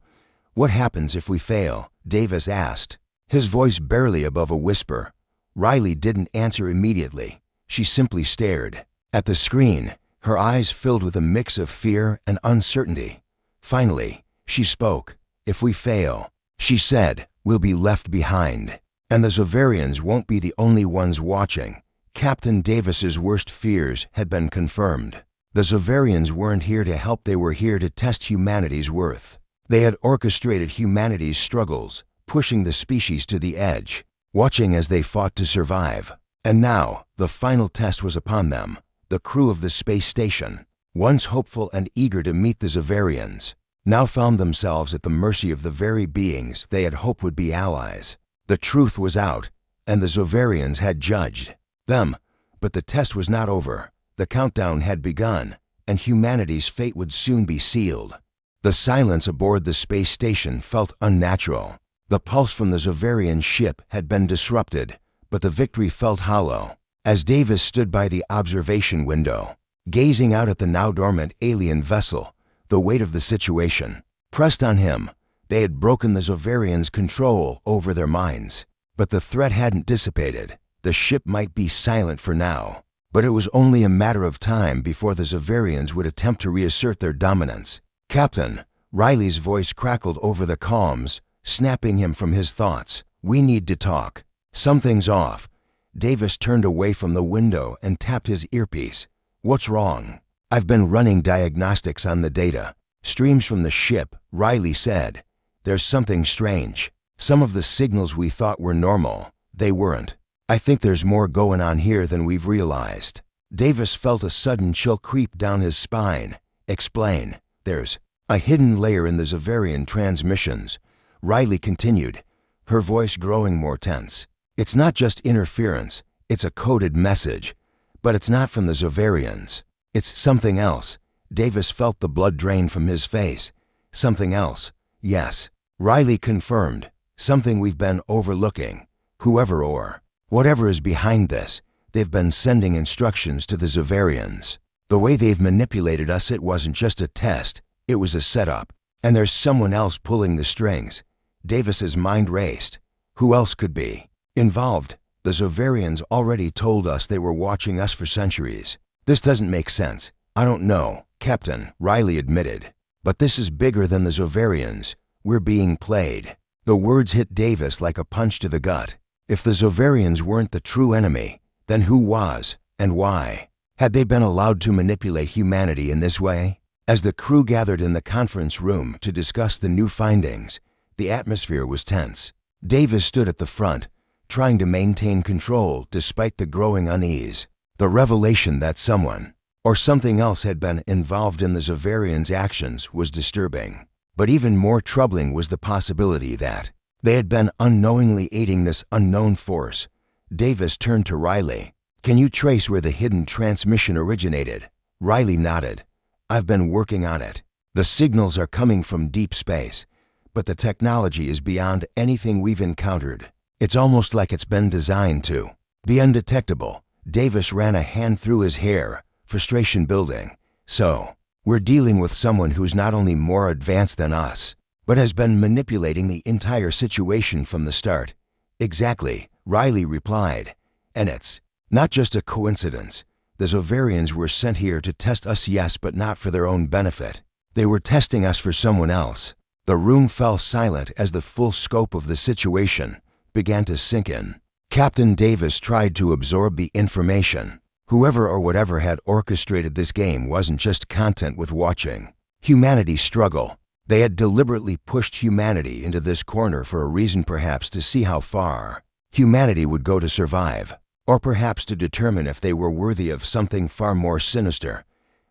What happens if we fail? Davis asked, his voice barely above a whisper. Riley didn't answer immediately. She simply stared at the screen, her eyes filled with a mix of fear and uncertainty. Finally, she spoke. If we fail, she said, we'll be left behind. And the Zovarians won't be the only ones watching. Captain Davis's worst fears had been confirmed. The Zovarians weren't here to help, they were here to test humanity's worth. They had orchestrated humanity's struggles, pushing the species to the edge, watching as they fought to survive. And now, the final test was upon them. The crew of the space station, once hopeful and eager to meet the Xaverians, now found themselves at the mercy of the very beings they had hoped would be allies. The truth was out, and the Xaverians had judged them. But the test was not over. The countdown had begun, and humanity's fate would soon be sealed. The silence aboard the space station felt unnatural. The pulse from the Xaverian ship had been disrupted, but the victory felt hollow. As Davis stood by the observation window, gazing out at the now dormant alien vessel, the weight of the situation pressed on him. They had broken the Xaverians' control over their minds, but the threat hadn't dissipated. The ship might be silent for now, but it was only a matter of time before the Xaverians would attempt to reassert their dominance. "Captain," Riley's voice crackled over the comms, snapping him from his thoughts. "We need to talk. Something's off." Davis turned away from the window and tapped his earpiece. "What's wrong?" "I've been running diagnostics on the data streams from the ship," Riley said. "There's something strange. Some of the signals we thought were normal, they weren't. I think there's more going on here than we've realized." Davis felt a sudden chill creep down his spine. "Explain." "There's a hidden layer in the Xaverian transmissions," Riley continued, her voice growing more tense. "It's not just interference, it's a coded message. But it's not from the Xaverians. It's something else." Davis felt the blood drain from his face. "Something else." "Yes," Riley confirmed. "Something we've been overlooking. Whoever or whatever is behind this, they've been sending instructions to the Xaverians. The way they've manipulated us, it wasn't just a test, it was a setup. And there's someone else pulling the strings." Davis's mind raced. Who else could be involved? The Xaverians already told us they were watching us for centuries. "This doesn't make sense." "I don't know, Captain," Riley admitted. "But this is bigger than the Xaverians. We're being played." The words hit Davis like a punch to the gut. If the Xaverians weren't the true enemy, then who was, and why? Had they been allowed to manipulate humanity in this way? As the crew gathered in the conference room to discuss the new findings, the atmosphere was tense. Davis stood at the front, trying to maintain control despite the growing unease. The revelation that someone or something else had been involved in the Xaverians' actions was disturbing. But even more troubling was the possibility that they had been unknowingly aiding this unknown force. Davis turned to Riley. "Can you trace where the hidden transmission originated?" Riley nodded. "I've been working on it. The signals are coming from deep space, but the technology is beyond anything we've encountered. It's almost like it's been designed to be undetectable." Davis ran a hand through his hair, frustration building. "So, we're dealing with someone who's not only more advanced than us, but has been manipulating the entire situation from the start." "Exactly," Riley replied. "And it's not just a coincidence. The Xaverians were sent here to test us, yes, but not for their own benefit. They were testing us for someone else." The room fell silent as the full scope of the situation began to sink in. Captain Davis tried to absorb the information. Whoever or whatever had orchestrated this game wasn't just content with watching humanity struggle. They had deliberately pushed humanity into this corner for a reason, perhaps to see how far humanity would go to survive, or perhaps to determine if they were worthy of something far more sinister.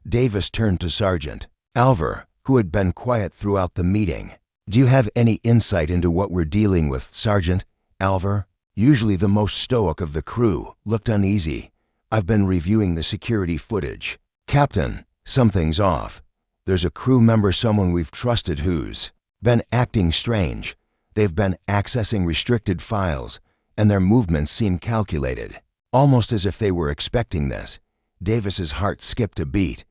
Davis turned to Sergeant Alver, who had been quiet throughout the meeting. "Do you have any insight into what we're dealing with, Sergeant?" Alver, usually the most stoic of the crew, looked uneasy. "I've been reviewing the security footage." "Captain, something's off. There's a crew member, someone we've trusted, who's been acting strange. They've been accessing restricted files, and their movements seem calculated, almost as if they were expecting this." Davis's heart skipped a beat.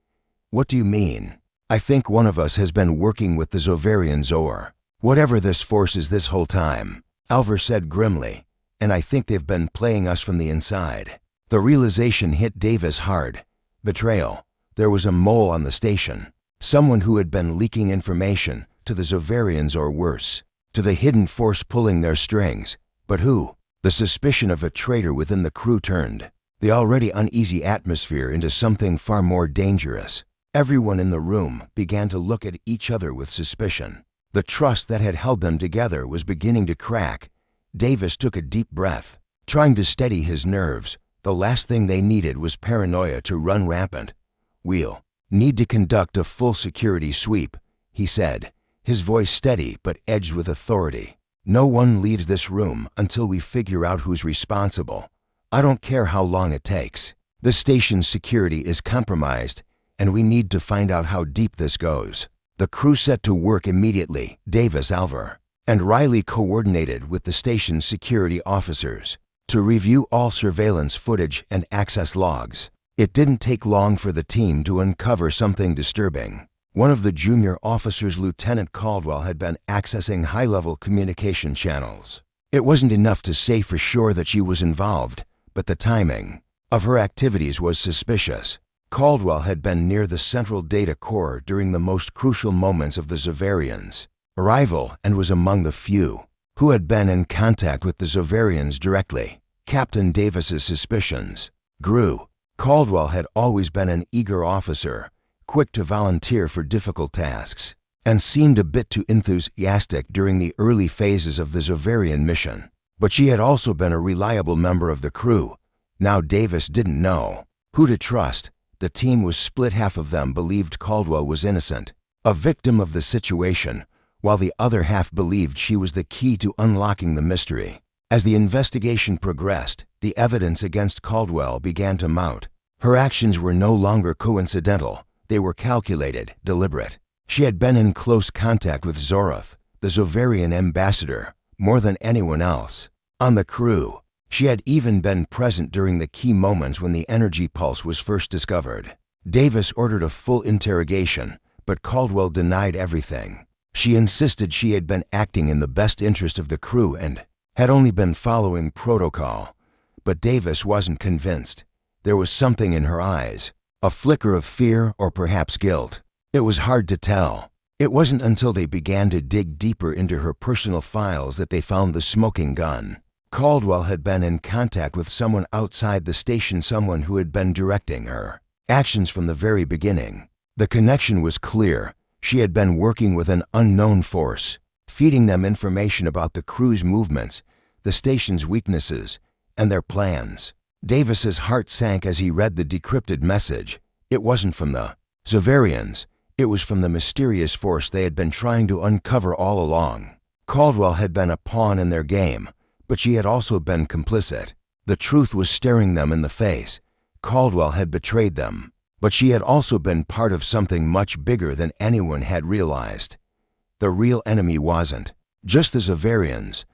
"What do you mean?" "I think one of us has been working with the Xaverians or whatever this force is this whole time," Alver said grimly, "and I think they've been playing us from the inside." The realization hit Davis hard. Betrayal. There was a mole on the station. Someone who had been leaking information to the Xaverians, or worse, to the hidden force pulling their strings. But who? The suspicion of a traitor within the crew turned the already uneasy atmosphere into something far more dangerous. Everyone in the room began to look at each other with suspicion. The trust that had held them together was beginning to crack. Davis took a deep breath, trying to steady his nerves. The last thing they needed was paranoia to run rampant. "We'll need to conduct a full security sweep," he said, his voice steady but edged with authority. "No one leaves this room until we figure out who's responsible. I don't care how long it takes. The station's security is compromised, and we need to find out how deep this goes." The crew set to work immediately. Davis, Alvar, and Riley coordinated with the station's security officers to review all surveillance footage and access logs. It didn't take long for the team to uncover something disturbing. One of the junior officers, Lieutenant Caldwell, had been accessing high-level communication channels. It wasn't enough to say for sure that she was involved, but the timing of her activities was suspicious. Caldwell had been near the central data core during the most crucial moments of the Xaverians' arrival and was among the few who had been in contact with the Xaverians directly. Captain Davis's suspicions grew. Caldwell had always been an eager officer, quick to volunteer for difficult tasks, and seemed a bit too enthusiastic during the early phases of the Xaverian mission. But she had also been a reliable member of the crew. Now Davis didn't know who to trust. The team was split. Half of them believed Caldwell was innocent, a victim of the situation, while the other half believed she was the key to unlocking the mystery. As the investigation progressed, the evidence against Caldwell began to mount. Her actions were no longer coincidental. They were calculated, deliberate. She had been in close contact with Zoroth, the Xaverian ambassador, more than anyone else on the crew. She had even been present during the key moments when the energy pulse was first discovered. Davis ordered a full interrogation, but Caldwell denied everything. She insisted she had been acting in the best interest of the crew and had only been following protocol. But Davis wasn't convinced. There was something in her eyes, a flicker of fear or perhaps guilt. It was hard to tell. It wasn't until they began to dig deeper into her personal files that they found the smoking gun. Caldwell had been in contact with someone outside the station, someone who had been directing her actions from the very beginning. The connection was clear. She had been working with an unknown force, feeding them information about the crew's movements, the station's weaknesses, and their plans. Davis's heart sank as he read the decrypted message. It wasn't from the Xaverians. It was from the mysterious force they had been trying to uncover all along. Caldwell had been a pawn in their game, but she had also been complicit. The truth was staring them in the face. Caldwell had betrayed them, but she had also been part of something much bigger than anyone had realized. The real enemy wasn't just the Xaverians.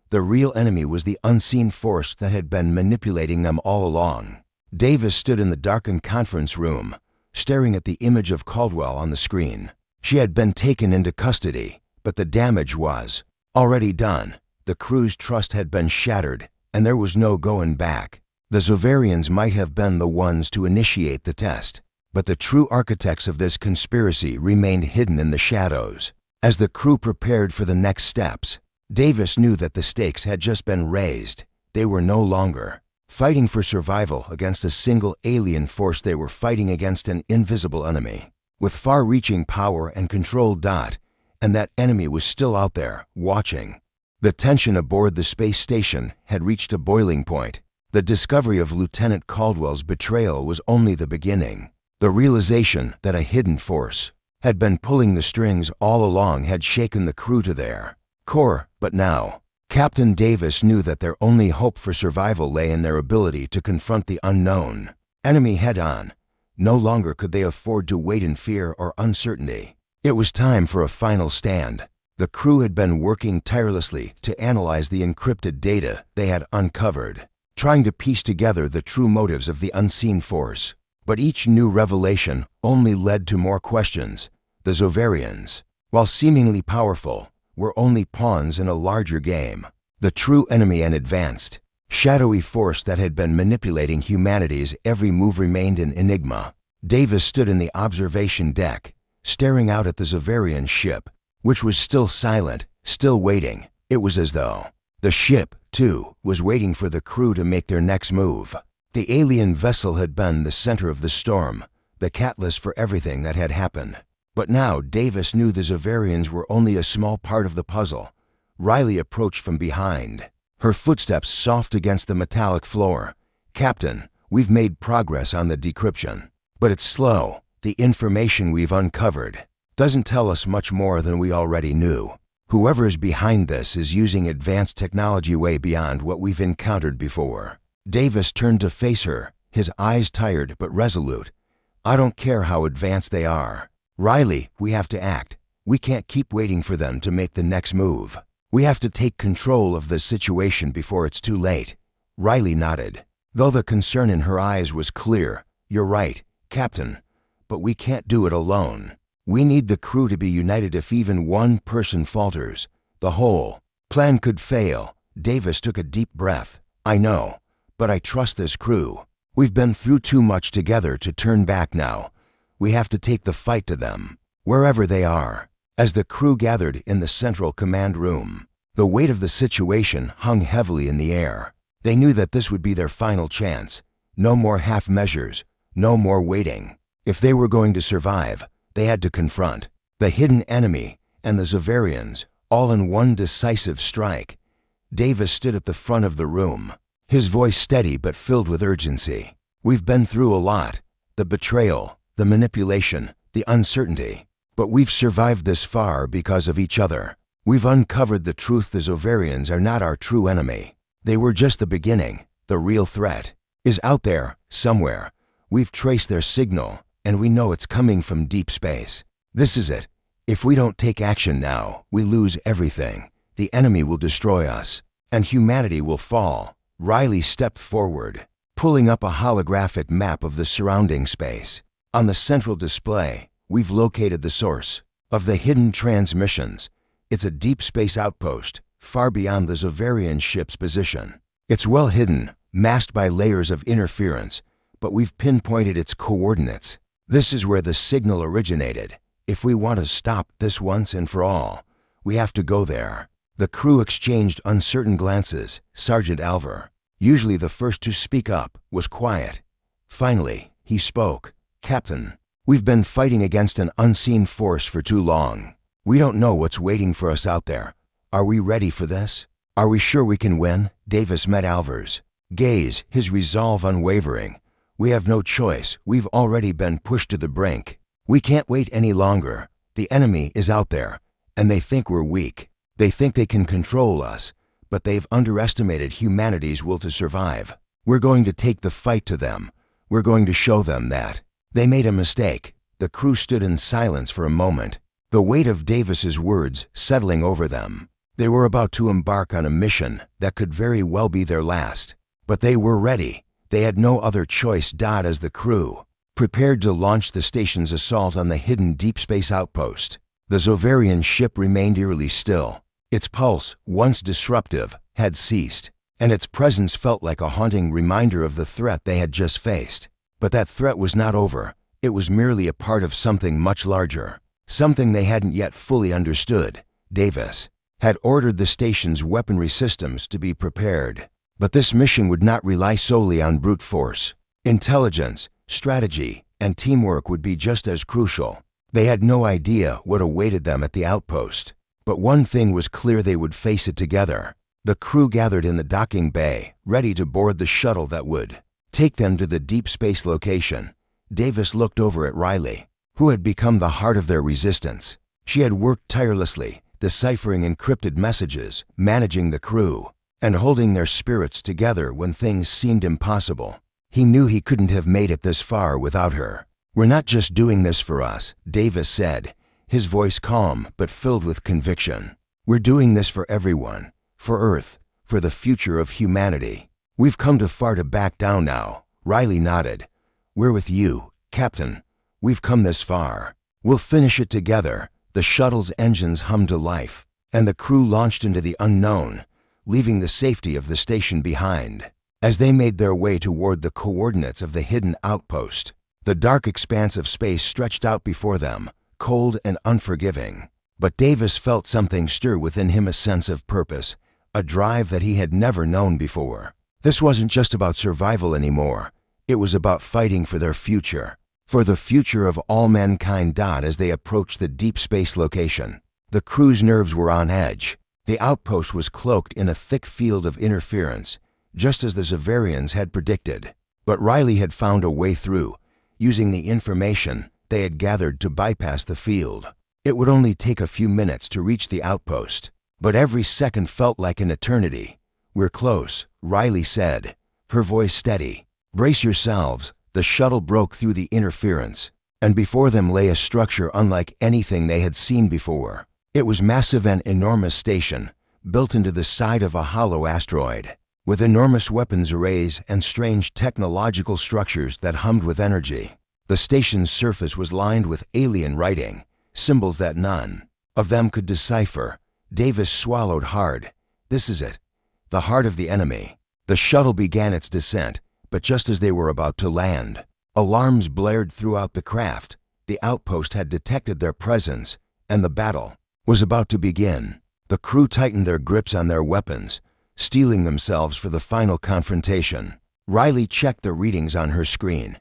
The real enemy was the unseen force that had been manipulating them all along. Davis stood in the darkened conference room, staring at the image of Caldwell on the screen. She had been taken into custody, but the damage was already done. The crew's trust had been shattered, and there was no going back. The Xaverians might have been the ones to initiate the test, but the true architects of this conspiracy remained hidden in the shadows. As the crew prepared for the next steps, Davis knew that the stakes had just been raised. They were no longer fighting for survival against a single alien force. They were fighting against an invisible enemy with far-reaching power and control. And that enemy was still out there, watching. The tension aboard the space station had reached a boiling point. The discovery of Lieutenant Caldwell's betrayal was only the beginning. The realization that a hidden force had been pulling the strings all along had shaken the crew to their core. But now, Captain Davis knew that their only hope for survival lay in their ability to confront the unknown enemy head-on. No longer could they afford to wait in fear or uncertainty. It was time for a final stand. The crew had been working tirelessly to analyze the encrypted data they had uncovered, trying to piece together the true motives of the unseen force. But each new revelation only led to more questions. The Xaverians, while seemingly powerful, were only pawns in a larger game. The true enemy, an advanced, shadowy force that had been manipulating humanity's every move, remained an enigma. Davis stood in the observation deck, staring out at the Xaverian ship, which was still silent, still waiting. It was as though the ship, too, was waiting for the crew to make their next move. The alien vessel had been the center of the storm, the catalyst for everything that had happened. But now Davis knew the Zavarians were only a small part of the puzzle. Riley approached from behind, her footsteps soft against the metallic floor. "Captain, we've made progress on the decryption, but it's slow. The information we've uncovered doesn't tell us much more than we already knew. Whoever is behind this is using advanced technology way beyond what we've encountered before." Davis turned to face her, his eyes tired but resolute. "I don't care how advanced they are. Riley, we have to act. We can't keep waiting for them to make the next move. We have to take control of the situation before it's too late." Riley nodded, though the concern in her eyes was clear. "You're right, Captain, but we can't do it alone. We need the crew to be united. If even one person falters, the whole plan could fail." Davis took a deep breath. "I know, but I trust this crew. We've been through too much together to turn back now. We have to take the fight to them, wherever they are." As the crew gathered in the central command room, the weight of the situation hung heavily in the air. They knew that this would be their final chance. No more half measures, no more waiting. If they were going to survive, they had to confront the hidden enemy and the Zavarians, all in one decisive strike. Davis stood at the front of the room, his voice steady but filled with urgency. "We've been through a lot. The betrayal, the manipulation, the uncertainty. But we've survived this far because of each other. We've uncovered the truth. The Zavarians are not our true enemy. They were just the beginning. The real threat is out there, somewhere. We've traced their signal, and we know it's coming from deep space. This is it. If we don't take action now, we lose everything. The enemy will destroy us, and humanity will fall." Riley stepped forward, pulling up a holographic map of the surrounding space. "On the central display, we've located the source of the hidden transmissions. It's a deep space outpost, far beyond the Zavarian ship's position. It's well hidden, masked by layers of interference, but we've pinpointed its coordinates. This is where the signal originated. If we want to stop this once and for all, we have to go there." The crew exchanged uncertain glances. Sergeant Alver, usually the first to speak up, was quiet. Finally, he spoke. "Captain, we've been fighting against an unseen force for too long. We don't know what's waiting for us out there. Are we ready for this? Are we sure we can win?" Davis met Alver's gaze, his resolve unwavering. "We have no choice. We've already been pushed to the brink. We can't wait any longer. The enemy is out there, and they think we're weak. They think they can control us, but they've underestimated humanity's will to survive. We're going to take the fight to them. We're going to show them that they made a mistake." The crew stood in silence for a moment, the weight of Davis's words settling over them. They were about to embark on a mission that could very well be their last, but they were ready. They had no other choice. As the crew prepared to launch the station's assault on the hidden deep space outpost, the Zavarian ship remained eerily still. Its pulse, once disruptive, had ceased, and its presence felt like a haunting reminder of the threat they had just faced. But that threat was not over. It was merely a part of something much larger, something they hadn't yet fully understood. Davis had ordered the station's weaponry systems to be prepared, but this mission would not rely solely on brute force. Intelligence, strategy, and teamwork would be just as crucial. They had no idea what awaited them at the outpost, but one thing was clear: they would face it together. The crew gathered in the docking bay, ready to board the shuttle that would take them to the deep space location. Davis looked over at Riley, who had become the heart of their resistance. She had worked tirelessly, deciphering encrypted messages, managing the crew, and holding their spirits together when things seemed impossible. He knew he couldn't have made it this far without her. "We're not just doing this for us," Davis said, his voice calm but filled with conviction. "We're doing this for everyone, for Earth, for the future of humanity. We've come too far to back down now." Riley nodded. "We're with you, Captain. We've come this far. We'll finish it together." The shuttle's engines hummed to life, and the crew launched into the unknown, leaving the safety of the station behind. As they made their way toward the coordinates of the hidden outpost, the dark expanse of space stretched out before them, cold and unforgiving. But Davis felt something stir within him, a sense of purpose, a drive that he had never known before. This wasn't just about survival anymore. It was about fighting for their future, for the future of all mankind. As they approached the deep space location, the crew's nerves were on edge. The outpost was cloaked in a thick field of interference, just as the Zavarians had predicted. But Riley had found a way through, using the information they had gathered to bypass the field. It would only take a few minutes to reach the outpost, but every second felt like an eternity. "We're close," Riley said, her voice steady. "Brace yourselves." The shuttle broke through the interference, and before them lay a structure unlike anything they had seen before. It was massive, an enormous station, built into the side of a hollow asteroid, with enormous weapons arrays and strange technological structures that hummed with energy. The station's surface was lined with alien writing, symbols that none of them could decipher. Davis swallowed hard. "This is it, the heart of the enemy." The shuttle began its descent, but just as they were about to land, alarms blared throughout the craft. The outpost had detected their presence, and the battle was about to begin. The crew tightened their grips on their weapons, steeling themselves for the final confrontation. Riley checked the readings on her screen.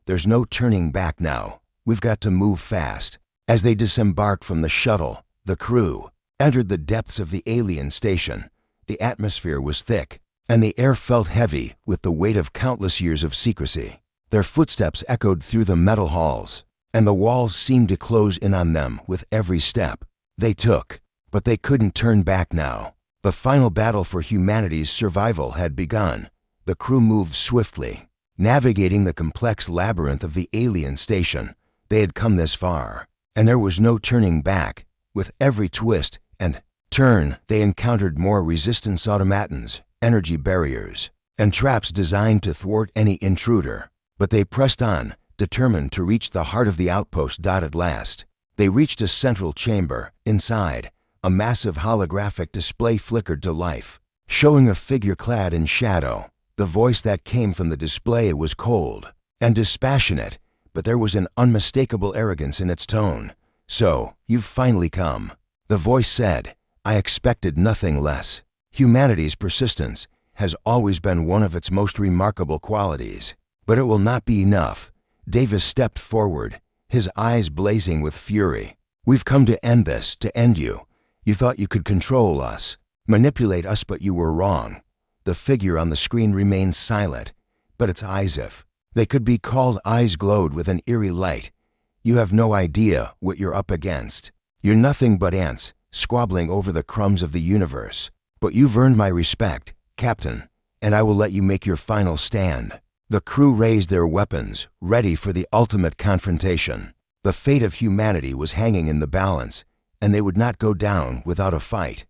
"There's no turning back now. We've got to move fast." As they disembarked from the shuttle, the crew entered the depths of the alien station. The atmosphere was thick, and the air felt heavy with the weight of countless years of secrecy. Their footsteps echoed through the metal halls, and the walls seemed to close in on them with every step they took. But they couldn't turn back now. The final battle for humanity's survival had begun. The crew moved swiftly, navigating the complex labyrinth of the alien station. They had come this far, and there was no turning back. With every twist and turn, they encountered more resistance automatons, energy barriers, and traps designed to thwart any intruder. But they pressed on, determined to reach the heart of the outpost. At last, they reached a central chamber. Inside, a massive holographic display flickered to life, showing a figure clad in shadow. The voice that came from the display was cold and dispassionate, but there was an unmistakable arrogance in its tone. "So, you've finally come," the voice said. "I expected nothing less. Humanity's persistence has always been one of its most remarkable qualities. But it will not be enough." Davis stepped forward, his eyes blazing with fury. "We've come to end this, to end you. You thought you could control us, manipulate us, but you were wrong." The figure on the screen remained silent, but its eyes, if they could be called eyes, glowed with an eerie light. "You have no idea what you're up against. You're nothing but ants, squabbling over the crumbs of the universe. But you've earned my respect, Captain, and I will let you make your final stand." The crew raised their weapons, ready for the ultimate confrontation. The fate of humanity was hanging in the balance, and they would not go down without a fight.